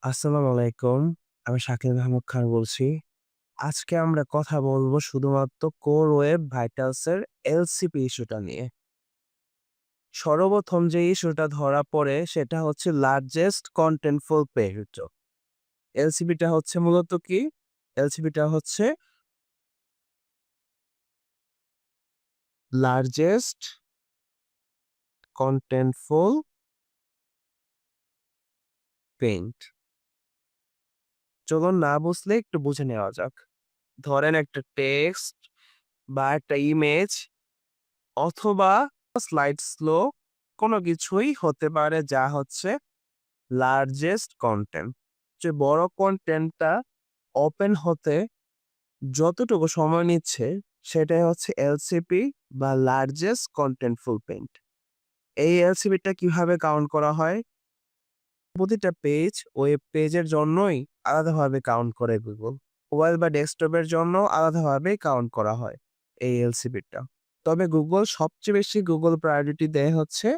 আসসালামু আলাইকুম। আমি শাকিল আহমদ খান বলছি। আজকে আমরা কথা বলবো শুধুমাত্র কোর ওয়েব ভাইটালস এর এলসিপি ইস্যুটা নিয়ে। সর্বপ্রথম যে ইস্যুটা ধরা পড়ে সেটা হচ্ছে লার্জেস্ট কনটেন্টফুল পেজ। এলসিপিটা হচ্ছে মূলত কি? এলসিপিটা হচ্ছে লার্জেস্ট কনটেন্টফুল পেইন্ট। চলুন না বুঝলে একটু বুঝে নেওয়া যাক। ধরেন একটা টেক্সট বা একটা ইমেজ অথবা স্লাইড স্লো কোনো কিছুই হতে পারে যা হচ্ছে লার্জেস্ট কনটেন্ট। যে বড় কনটেন্টটা ওপেন হতে যতটুকু সময় নিচ্ছে সেটাই হচ্ছে এলসিপি বা লার্জেস্ট কন্টেন্টফুল পেইন্ট। এই এলসিপিটা কিভাবে কাউন্ট করা হয়? প্রতিটা পেজ ওয়েব পেজের জন্যই আলাদাভাবে কাউন্ট করে গুগল। মোবাইল বা ডেস্কটপের জন্য আলাদাভাবে কাউন্ট করা হয় এই এলসিপিটা। তবে গুগল সবচেয়ে বেশি প্রায়োরিটি দেয় হচ্ছে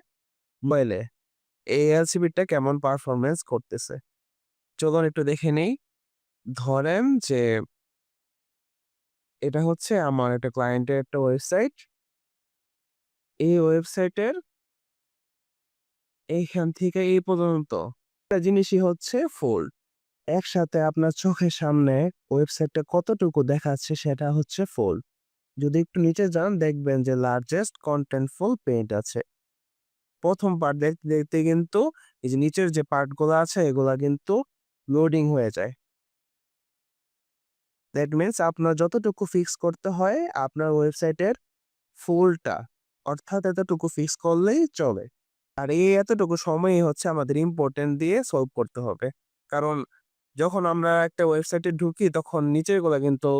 মোবাইলে। এই এলসিপিটা কেমন পারফরম্যান্স করতেছে। চলুন একটু দেখে নেই। ধরেন যে এটা হচ্ছে আমার একটা ক্লায়েন্টের একটা ওয়েবসাইট। এই ওয়েবসাইটের এইখান থেকে এই পর্যন্ত একটা জিনিসই হচ্ছে ফুল। একসাথে আপনার চোখের সামনে ওয়েবসাইটটা কতটুকু দেখাচ্ছে সেটা হচ্ছে ফুল। যদি একটু নিচে যান দেখবেন যে লার্জেস্ট কনটেন্টফুল পেইন্ট আছে। ১ম পার্ট দেখতে, দেখতে কিন্তু এই যে নিচের যে পার্টগুলো আছে এগুলা কিন্তু লোডিং হয়ে যায়। দ্যাট মিনস আপনার যতটুকু ফিক্স করতে হয় আপনার ওয়েবসাইটের ফুলটা, অর্থাৎ এতটুকু ফিক্স করলেই চলে। আর এই এতটুকু সময়ই হচ্ছে আমাদের ইম্পোর্টেন্ট দিয়ে সলভ করতে হবে। কারণ যখন আমরা একটা ওয়েবসাইটে ঢুকি তখন নিচের গুলা কিন্তু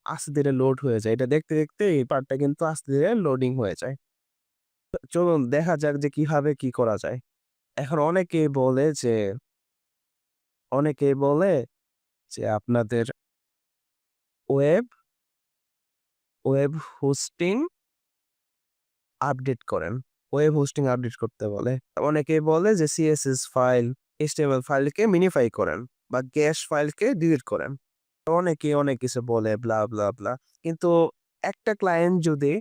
আস্তে ধীরে লোড হয়ে যায়। এটা দেখতে, দেখতে এই পার্টটা কিন্তু আস্তে ধীরে লোডিং হয়ে যায়। তো চলুন দেখা যাক যে কিভাবে কি করা যায়। এখন অনেকেই বলে যে আপনাদের ওয়েব, ওয়েব হোস্টিং আপডেট করেন। ওয়েব হোস্টিং আপডেট করতে বলে। অনেকেই বলে যে সিএসএস ফাইল, এইচটিএমএল ফাইলকে মিনিফাই করেন বা গ্যাশ ফাইলকে ডিলিট করেন। অনেকেই অনেক কিছু বলে ব্লা, ব্লা, ব্লা। কিন্তু একটা ক্লায়েন্ট যদি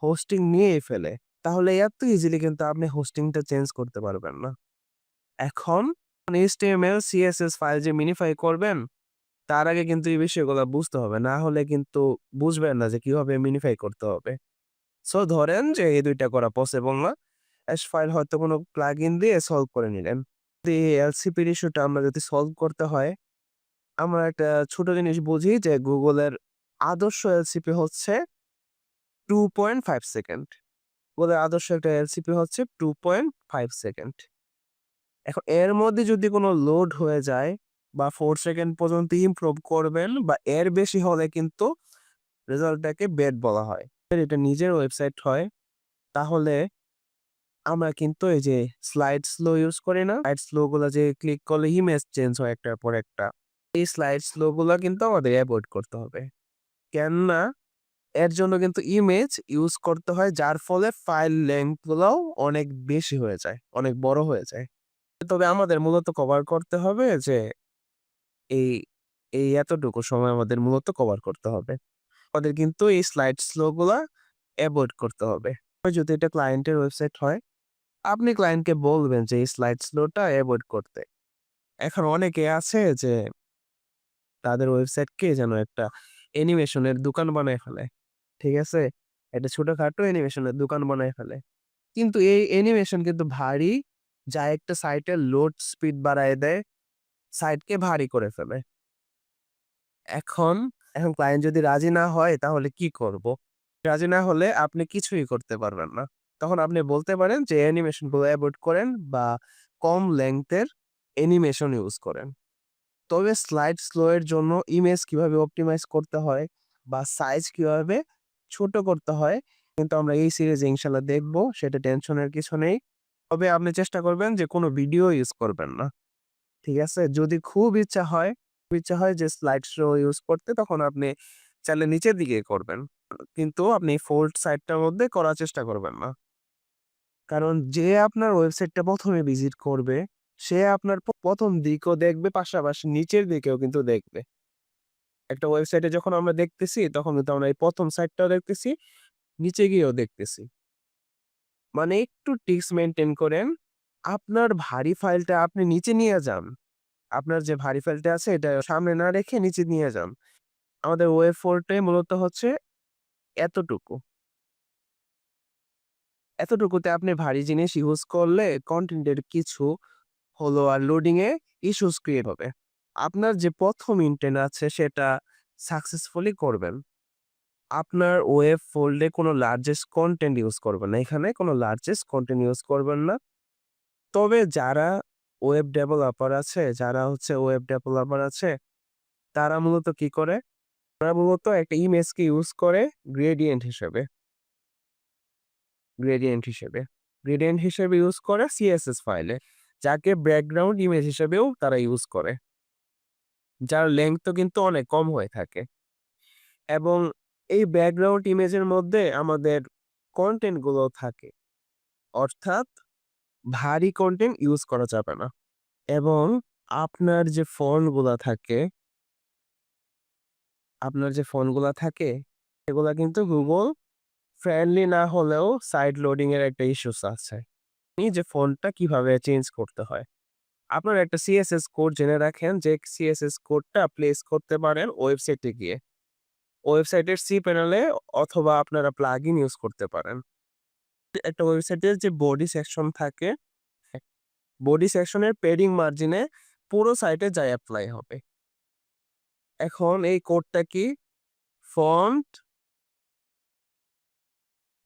হোস্টিং নিয়েই ফেলে, তাহলে এত ইজিলি কিন্তু আপনি হোস্টিংটা চেঞ্জ করতে পারবেন না। এখন এইচটিএমএল, সিএসএস ফাইল যে মিনিফাই করবেন, তার আগে কিন্তু এই বিষয়গুলো বুঝতে হবে। না হলে কিন্তু বুঝবেন না যে কিভাবে মিনিফাই করতে হবে। সো ধরেন যে এই ২ টা করা পসিবল না। হ্যাশ ফাইল হয়তো কোনো প্লাগইন দিয়ে সলভ করে নিলেন। এই এলসিপির ইস্যুটা আমরা যদি সলভ করতে হয়, আমরা একটা ছোট জিনিস বুঝি যে Google এর আদর্শ এলসিপি হচ্ছে 2.5 সেকেন্ড। Google এর আদর্শ একটা এলসিপি হচ্ছে 2.5 সেকেন্ড। এখন এর মধ্যে যদি কোনো লোড হয়ে যায় বা 4 সেকেন্ড পর্যন্ত ইমপ্রুভ করবেন বা এর বেশি হলে কিন্তু রেজাল্টটাকে বেড বলা হয়। এটা নিজের ওয়েবসাইট হয়, তাহলে আমরা কিন্তু এই যে স্লাইড স্লো ইউজ করি না? স্লাইড স্লো গুলা যে ক্লিক করলে ইমেজ চেঞ্জ হয় একটার পর একটা। এই স্লাইড স্লো গুলা কিন্তু আমাদের এভয়েড করতে হবে। কেননা এর জন্য কিন্তু ইমেজ ইউজ করতে হয় যার ফলে ফাইল লেংথ গুলাও অনেক বেশি হয়ে যায়, অনেক বড় হয়ে যায়। তবে আমাদের মূলত কভার করতে হবে যে এই, এই এতটুকু সময় আমাদের মূলত কভার করতে হবে। আমাদের কিন্তু এই স্লাইড স্লো গুলা এভয়েড করতে হবে। যদি এটা ক্লায়েন্টের ওয়েবসাইট হয়, আপনি ক্লায়েন্টকে বলবেন যে এই স্লাইড স্লোটা এভয়েড করতে। এখন অনেকে আছে যে তাদের ওয়েবসাইটকে যেন একটা অ্যানিমেশনের দোকান বানায় ফেলে। ঠিক আছে? একটা ছোটখাটো অ্যানিমেশনের দোকান বানায় ফেলে। কিন্তু এই অ্যানিমেশন কিন্তু ভারী, যা একটা সাইটের লোড স্পিড বাড়ায় দেয়, সাইটকে ভারী করে ফেলে। এখন, এখন ক্লায়েন্ট যদি রাজি না হয় তাহলে কি করব? রাজি না হলে আপনি কিছুই করতে পারবেন না। তখন আপনি বলতে পারেন যে অ্যানিমেশন গুলো এভয়েড করেন বা কম লেংথ এর অ্যানিমেশন ইউজ করেন। তবে স্লাইড স্লো এর জন্য ইমেজ কিভাবে অপটিমাইজ করতে হয় বা সাইজ কিভাবে ছোট করতে হয় কিন্তু আমরা এই সিরিজে ইনশাআল্লাহ দেখব, সেটা টেনশনের কিছু নেই। তবে আপনি চেষ্টা করবেন যে কোনো ভিডিও ইউজ করবেন না। ঠিক আছে? যদি খুব ইচ্ছা হয় যে স্লাইড শো ইউজ করতে তখন আপনি চাইলে নিচের দিকে করবেন। কিন্তু আপনি ফোল্ড সাইডটার মধ্যে করার চেষ্টা করবেন না। কারণ যে আপনার ওয়েবসাইটটা ১ম এ ভিজিট করবে সে আপনার প্রথম দিকও দেখবে, পাশাপাশি নিচের দিকেও কিন্তু দেখবে। একটা ওয়েবসাইটে যখন আমরা দেখতেছি তখন কিন্তু আমরা এই প্রথম সাইটটাও দেখতেছি, নিচে গিয়েও দেখতেছি। মানে একটু ট্রিক্স মেইনটেইন করেন। আপনার ভারী ফাইলটা আপনি নিচে নিয়ে যান। আপনার যে ভারী ফাইলটা আছে এটা সামনে না রেখে নিচে নিয়ে যান। আমাদের ওয়েব ফোল্টে মূলত হচ্ছে এতটুকু। এতটুকুতে আপনি ভারী জিনিস ইউজ করলে কনটেন্টের কিছু হলো আর লোডিং এ ইস্যুস ক্রিয়েট হবে। আপনার যে প্রথম ইনটেন্ট আছে সেটা সাকসেসফুলি করবেন। আপনার ওয়েব ফোল্ডে কোনো লার্জেস্ট কনটেন্ট ইউজ করবেন না। এখানে কোনো লার্জেস্ট কনটেন্ট ইউজ করবেন না। তবে যারা ওয়েব ডেভেলপার আছে তারা মূলত কি করে? তারা মূলত একটা ইমেজকে ইউজ করে গ্রেডিয়েন্ট হিসেবে। গ্রেডিয়েন্ট হিসেবে। গ্রেডিয়েন্ট হিসেবে ইউজ করে সিএসএস ফাইলে। যাকে ব্যাকগ্রাউন্ড ইমেজ হিসেবেও তারা ইউজ করে। যার লেংথও কিন্তু অনেক কম হয়ে থাকে। এবং এই ব্যাকগ্রাউন্ড ইমেজের মধ্যে আমাদের কনটেন্ট গুলো থাকে। অর্থাৎ ভারী কনটেন্ট ইউজ করা যাবে না। এবং আপনার যে ফন্টগুলা থাকে এগুলা কিন্তু গুগল ফ্রেন্ডলি না হলেও সাইড লোডিং এর একটা ইস্যুস আছে। এই যে ফন্টটা কিভাবে চেঞ্জ করতে হয়। আপনারা একটা সিএসএস কোড জেনে রাখেন যে সিএসএস কোডটা প্লেস করতে পারেন ওয়েবসাইটে গিয়ে। ওয়েবসাইটের সি প্যানেলে অথবা আপনারা প্লাগইন ইউজ করতে পারেন। একটা ওয়েবসাইটের যে বডি সেকশন থাকে, বডি সেকশনের পেডিং মার্জিনে পুরো সাইটে যা এপ্লাই হবে। এখন এই কোডটা কি? Font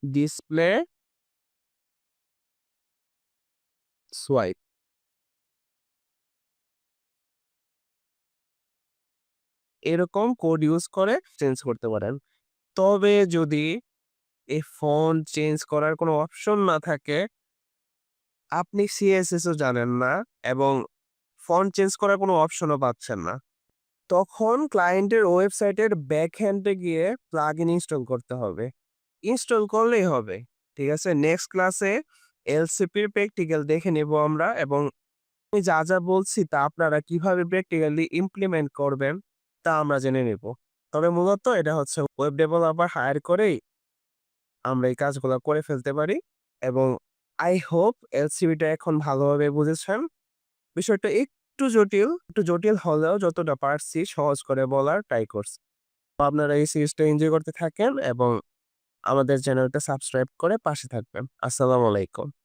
display swipe. এরকম কোড ইউজ করে চেঞ্জ করতে পারেন। তবে যদি এই ফন্ট চেঞ্জ করার কোনো অপশন না থাকে, আপনি সিএসএস ও জানেন না এবং ফন্ট চেঞ্জ করার কোনো অপশনও পাচ্ছেন না, তখন ক্লায়েন্টের ওয়েবসাইটের ব্যাকএন্ডে গিয়ে প্লাগইন ইনস্টল করতে হবে। ইনস্টল করলেই হবে। ঠিক আছে? নেক্সট ক্লাসে এলসিপির প্র্যাকটিক্যাল দেখে নেব আমরা এবং আমি যা বলছি তা আপনারা কিভাবে প্র্যাকটিক্যালি ইমপ্লিমেন্ট করবেন তা আমরা জেনে নেব। তবে মূলত এটা হচ্ছে ওয়েব ডেভেলপার হায়ার করেই আমরা এই কাজগুলো করে ফেলতে পারি এবং আই হোপ এলসিপিটা এখন ভালোভাবে বুঝেছেন। বিষয়টা একটু জটিল হলেও যতটা পারছি সহজ করে বলার ট্রাই করছি। আপনারা এই সিরিজটা এনজয় করতে থাকেন এবং আমাদের চ্যানেলটা সাবস্ক্রাইব করে পাশে থাকবেন। আসসালামু আলাইকুম।